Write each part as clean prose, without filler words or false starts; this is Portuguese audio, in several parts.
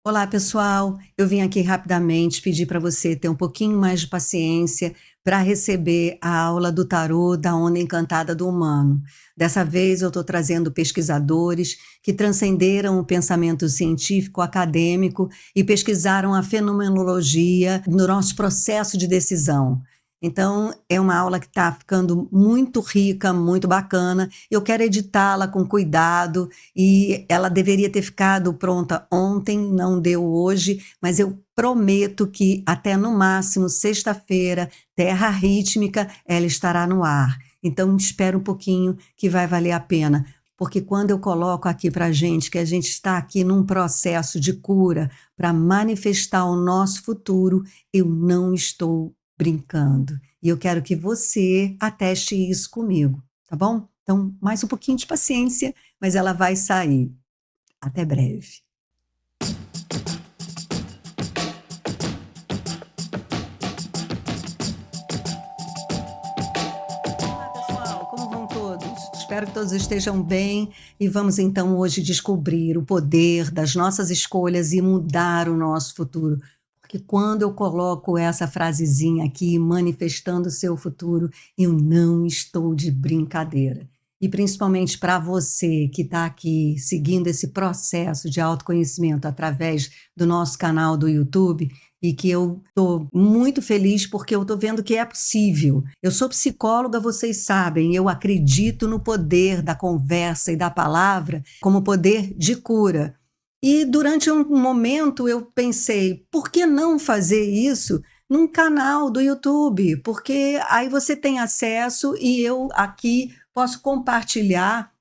Olá, pessoal. Eu vim aqui rapidamente pedir para você ter um pouquinho mais de paciência para receber a aula do tarô da Onda Encantada do Humano. Dessa vez eu estou trazendo pesquisadores que transcenderam o pensamento científico acadêmico e pesquisaram a fenomenologia no nosso processo de decisão. Então, é uma aula que está ficando muito rica, muito bacana. Eu quero editá-la com cuidado e ela deveria ter ficado pronta ontem, não deu hoje, mas eu prometo que até no máximo sexta-feira, Terra Rítmica, ela estará no ar. Então, espera um pouquinho que vai valer a pena. Porque quando eu coloco aqui para a gente que a gente está aqui num processo de cura para manifestar o nosso futuro, eu não estou brincando. E eu quero que você ateste isso comigo, tá bom? Então, mais um pouquinho de paciência, mas ela vai sair. Até breve. Olá, pessoal, como vão todos? Espero que todos estejam bem e vamos então hoje descobrir o poder das nossas escolhas e mudar o nosso futuro. Porque quando eu coloco essa frasezinha aqui, manifestando o seu futuro, eu não estou de brincadeira. E principalmente para você que está aqui seguindo esse processo de autoconhecimento através do nosso canal do YouTube, e que eu estou muito feliz porque eu estou vendo que é possível. Eu sou psicóloga, vocês sabem, eu acredito no poder da conversa e da palavra como poder de cura. E durante um momento eu pensei, por que não fazer isso num canal do YouTube? Porque aí você tem acesso e eu aqui posso compartilhar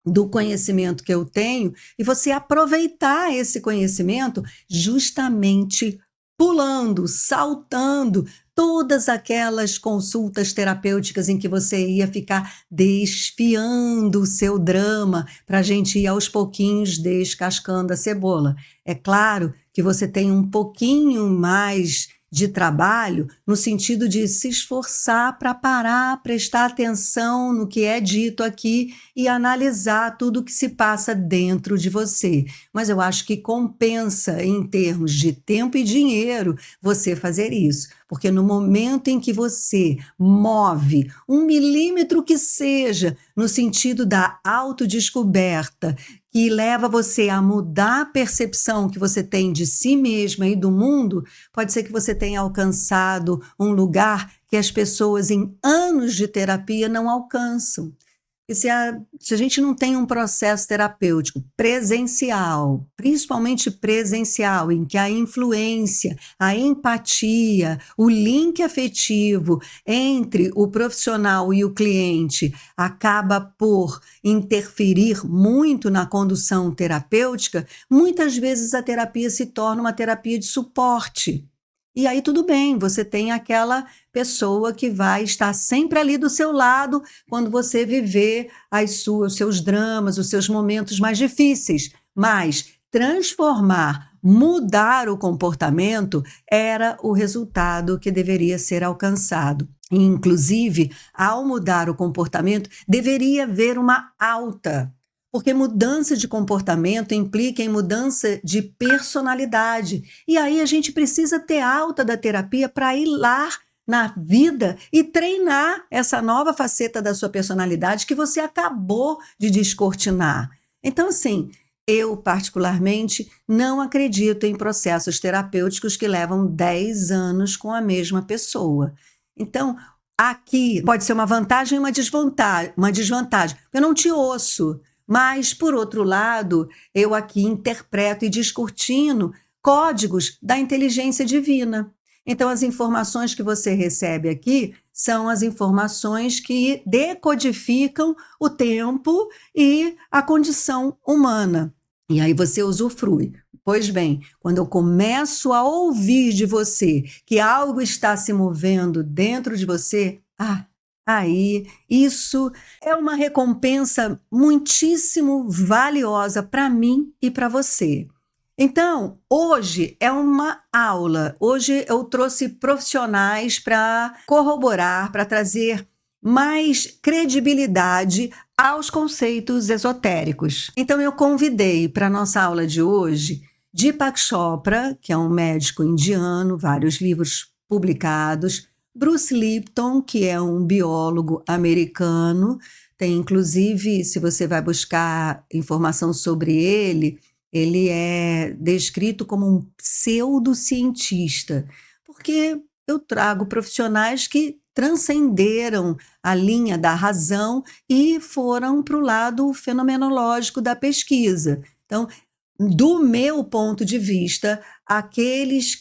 do conhecimento que eu tenho e você aproveitar esse conhecimento justamente pulando, saltando todas aquelas consultas terapêuticas em que você ia ficar desfiando o seu drama para a gente ir aos pouquinhos descascando a cebola. É claro que você tem um pouquinho mais de trabalho no sentido de se esforçar para parar, prestar atenção no que é dito aqui e analisar tudo o que se passa dentro de você. Mas eu acho que compensa em termos de tempo e dinheiro você fazer isso, porque no momento em que você move 1 milímetro que seja no sentido da autodescoberta, que leva você a mudar a percepção que você tem de si mesma e do mundo, pode ser que você tenha alcançado um lugar que as pessoas em anos de terapia não alcançam. E se a gente não tem um processo terapêutico presencial, principalmente presencial, em que a influência, a empatia, o link afetivo entre o profissional e o cliente acaba por interferir muito na condução terapêutica, muitas vezes a terapia se torna uma terapia de suporte. E aí tudo bem, você tem aquela pessoa que vai estar sempre ali do seu lado quando você viver os seus dramas, os seus momentos mais difíceis. Mas transformar, mudar o comportamento era o resultado que deveria ser alcançado. Inclusive, ao mudar o comportamento, deveria haver uma alta. Porque mudança de comportamento implica em mudança de personalidade. E aí a gente precisa ter alta da terapia para ir lá na vida e treinar essa nova faceta da sua personalidade que você acabou de descortinar. Então, assim, eu particularmente não acredito em processos terapêuticos que levam 10 anos com a mesma pessoa. Então, aqui pode ser uma vantagem e uma desvantagem. Eu não te ouço. Mas, por outro lado, eu aqui interpreto e descortino códigos da inteligência divina. Então, as informações que você recebe aqui são as informações que decodificam o tempo e a condição humana. E aí você usufrui. Pois bem, quando eu começo a ouvir de você que algo está se movendo dentro de você, aí, isso é uma recompensa muitíssimo valiosa para mim e para você. Então, hoje é uma aula. Hoje eu trouxe profissionais para corroborar, para trazer mais credibilidade aos conceitos esotéricos. Então, eu convidei para a nossa aula de hoje Deepak Chopra, que é um médico indiano, vários livros publicados, Bruce Lipton, que é um biólogo americano, tem inclusive, se você vai buscar informação sobre ele é descrito como um pseudocientista, porque eu trago profissionais que transcenderam a linha da razão e foram para o lado fenomenológico da pesquisa. Então, do meu ponto de vista, aqueles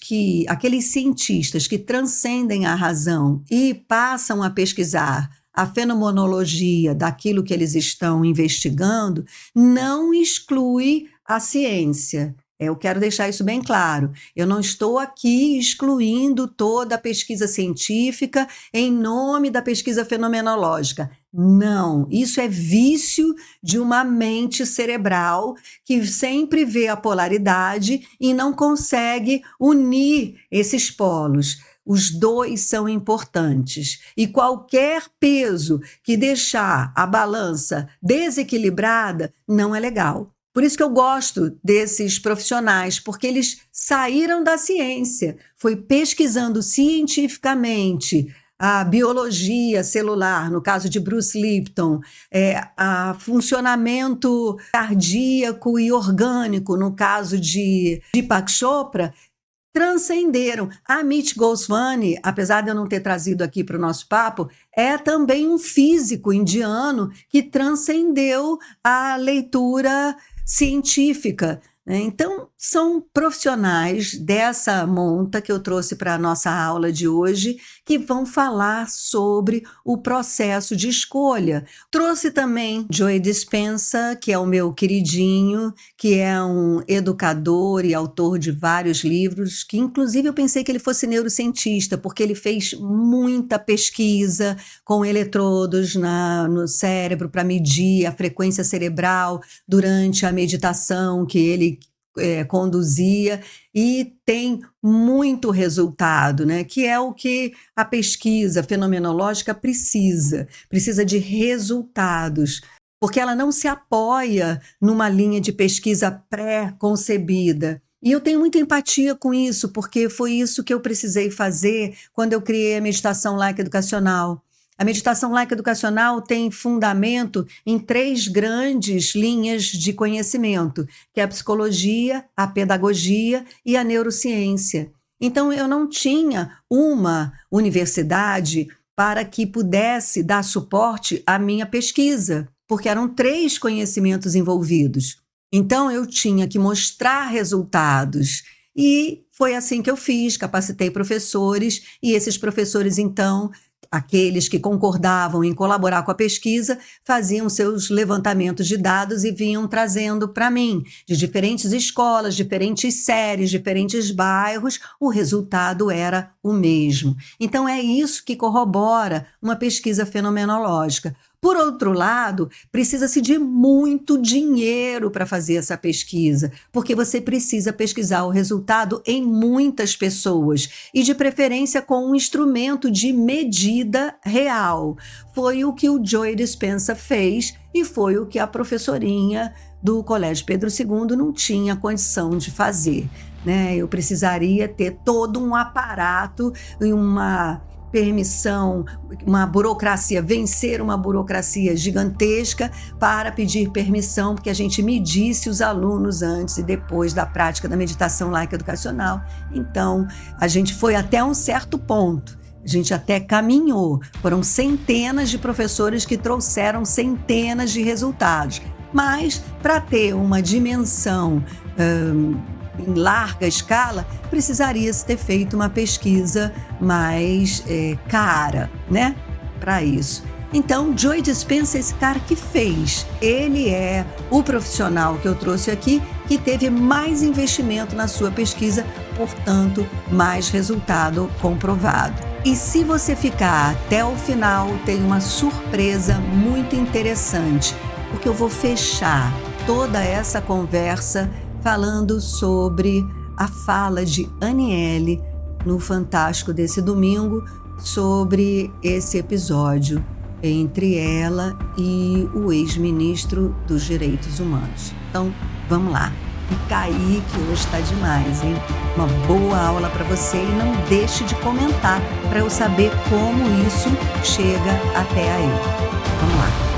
cientistas que transcendem a razão e passam a pesquisar a fenomenologia daquilo que eles estão investigando, não exclui a ciência. Eu quero deixar isso bem claro. Eu não estou aqui excluindo toda a pesquisa científica em nome da pesquisa fenomenológica. Não, isso é vício de uma mente cerebral que sempre vê a polaridade e não consegue unir esses polos. Os dois são importantes e qualquer peso que deixar a balança desequilibrada não é legal. Por isso que eu gosto desses profissionais, porque eles saíram da ciência, foi pesquisando cientificamente a biologia celular, no caso de Bruce Lipton, a funcionamento cardíaco e orgânico, no caso de Deepak Chopra, transcenderam. Amit Goswami, apesar de eu não ter trazido aqui para o nosso papo, é também um físico indiano que transcendeu a leitura científica, né? Então, são profissionais dessa monta que eu trouxe para a nossa aula de hoje que vão falar sobre o processo de escolha. Trouxe também Joe Dispenza, que é o meu queridinho, que é um educador e autor de vários livros, que inclusive eu pensei que ele fosse neurocientista, porque ele fez muita pesquisa com eletrodos no cérebro para medir a frequência cerebral durante a meditação que ele conduzia, e tem muito resultado, né? Que é o que a pesquisa fenomenológica precisa de resultados, porque ela não se apoia numa linha de pesquisa pré-concebida. E eu tenho muita empatia com isso, porque foi isso que eu precisei fazer quando eu criei a meditação laica educacional. A meditação laica educacional tem fundamento em 3 grandes linhas de conhecimento, que é a psicologia, a pedagogia e a neurociência. Então, eu não tinha uma universidade para que pudesse dar suporte à minha pesquisa, porque eram 3 conhecimentos envolvidos. Então, eu tinha que mostrar resultados. E foi assim que eu fiz, capacitei professores, e esses professores, então, aqueles que concordavam em colaborar com a pesquisa, faziam seus levantamentos de dados e vinham trazendo para mim, de diferentes escolas, diferentes séries, diferentes bairros, o resultado era o mesmo. Então é isso que corrobora uma pesquisa fenomenológica. Por outro lado, precisa-se de muito dinheiro para fazer essa pesquisa, porque você precisa pesquisar o resultado em muitas pessoas e, de preferência, com um instrumento de medida real. Foi o que o Joe Dispenza fez e foi o que a professorinha do Colégio Pedro II não tinha condição de fazer, né? Eu precisaria ter todo um aparato e uma permissão, uma burocracia, vencer uma burocracia gigantesca para pedir permissão, porque a gente medisse os alunos antes e depois da prática da meditação laica educacional. Então, a gente foi até um certo ponto, a gente até caminhou, foram centenas de professores que trouxeram centenas de resultados, mas para ter uma dimensão em larga escala, precisaria-se ter feito uma pesquisa mais cara, né? Para isso. Então, Joe Dispenza é esse cara que fez. Ele é o profissional que eu trouxe aqui que teve mais investimento na sua pesquisa, portanto, mais resultado comprovado. E se você ficar até o final, tem uma surpresa muito interessante, porque eu vou fechar toda essa conversa falando sobre a fala de Aniele no Fantástico desse domingo, sobre esse episódio entre ela e o ex-ministro dos Direitos Humanos. Então, vamos lá. Fica aí que hoje está demais, hein? Uma boa aula para você e não deixe de comentar para eu saber como isso chega até aí. Vamos lá.